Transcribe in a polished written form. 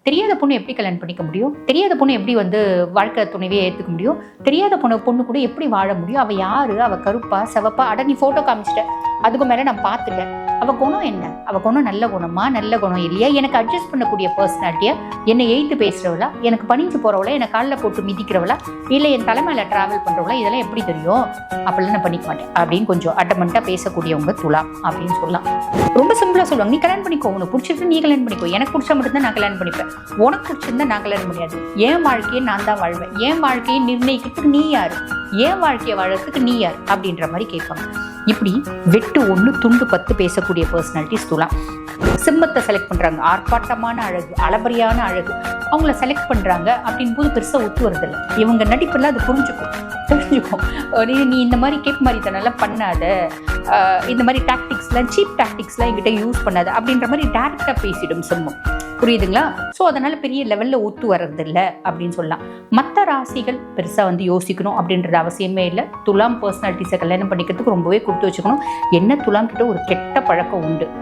தெரியாத பொண்ணு எப்படி கல்யாணம் பண்ணிக்க முடியும்? தெரியாத பொண்ணு எப்படி வாழ்க்கை துணைவியை ஏற்றுக்க முடியும்? தெரியாத பொண்ணு கூட எப்படி வாழ முடியும்? அவள் யாரு? அவள் கருப்பா சிவப்பா? அட நீ ஃபோட்டோ காமிச்சிட்ட, அதுக்கு மேலே நான் பார்த்துட்டேன். அவள் குணம் என்ன? அவள் குணம் நல்ல குணமா நல்ல குணம் இல்லையா? எனக்கு அட்ஜஸ்ட் பண்ணக்கூடிய பர்சனாலிட்டியா? என்னை எய்த்து பேசுகிறவளா? எனக்கு பணிஞ்சு போகிறவளா? என்னை காலில் போட்டு மிதிக்கிறவளா? இல்லை என் தலைமையில் ட்ராவல் பண்ணுறவளா? இதெல்லாம் எப்படி தெரியும்? அப்படிலாம் நான் பண்ணிக்க மாட்டேன் அப்படின்னு கொஞ்சம் அட்டமெண்ட்டாக பேசக்கூடியவங்க துலாம் அப்படின்னு சொல்லலாம். ரொம்ப சிம்பிளாக சொல்லுவாங்க, நீ கல்யாணம் பண்ணிக்கோ, உனக்கு பிடிச்சிருக்கு நீ கல்யாணம் பண்ணிக்கோ, எனக்கு பிடிச்சா மட்டும்தான் நான் கல்யாணம் பண்ணிப்பேன், உனக்கு பிடிச்சிருந்தா நான் கல்யாணம் முடியாது, என் வாழ்க்கையை நான் தான் வாழ்வேன், என் வாழ்க்கையை நிர்ணயிக்கிறதுக்கு நீ யாரு, என் வாழ்க்கையை வாழறதுக்கு நீ யார் அப்படின்ற மாதிரி கேட்பாங்க. இப்படி வெட்டு 1 துண்டு 10 பேசக்கூடிய பர்சனாலிட்டிஸ் துலாம். சிம்மத்தை செலக்ட் பண்றாங்க, ஆர்ப்பாட்டமான அழகு, அளபரியான அழகு, அவங்கள செலக்ட் பண்றாங்க அப்படின் போது பெருசா ஒத்து வருதில்லை. இவங்க நடிப்புல அது புரிஞ்சுக்கும். நீ இந்த மாதிரி கேப் மாதிரி தனெல்லாம் பண்ணாத, இந்த மாதிரி டாக்டிக்ஸ்லாம் சீப் டாக்டிக்ஸ்லாம் என்கிட்ட யூஸ் பண்ணாத அப்படின்ற மாதிரி டேரக்டா பேசிடும் சிம்மம். புரியுதுங்களா? ஸோ அதனால பெரிய லெவலில் ஒத்து வர்றதில்லை அப்படின்னு சொல்லலாம். மற்ற ராசிகள் பெருசாக யோசிக்கணும் அப்படின்றது அவசியமே இல்லை. துலாம் பர்சனாலிட்டிஸை கல்யாணம் பண்ணிக்கிறதுக்கு ரொம்பவே கொடுத்து வச்சுக்கணும். என்ன துலாம் கிட்ட ஒரு கெட்ட பழக்கம் உண்டு.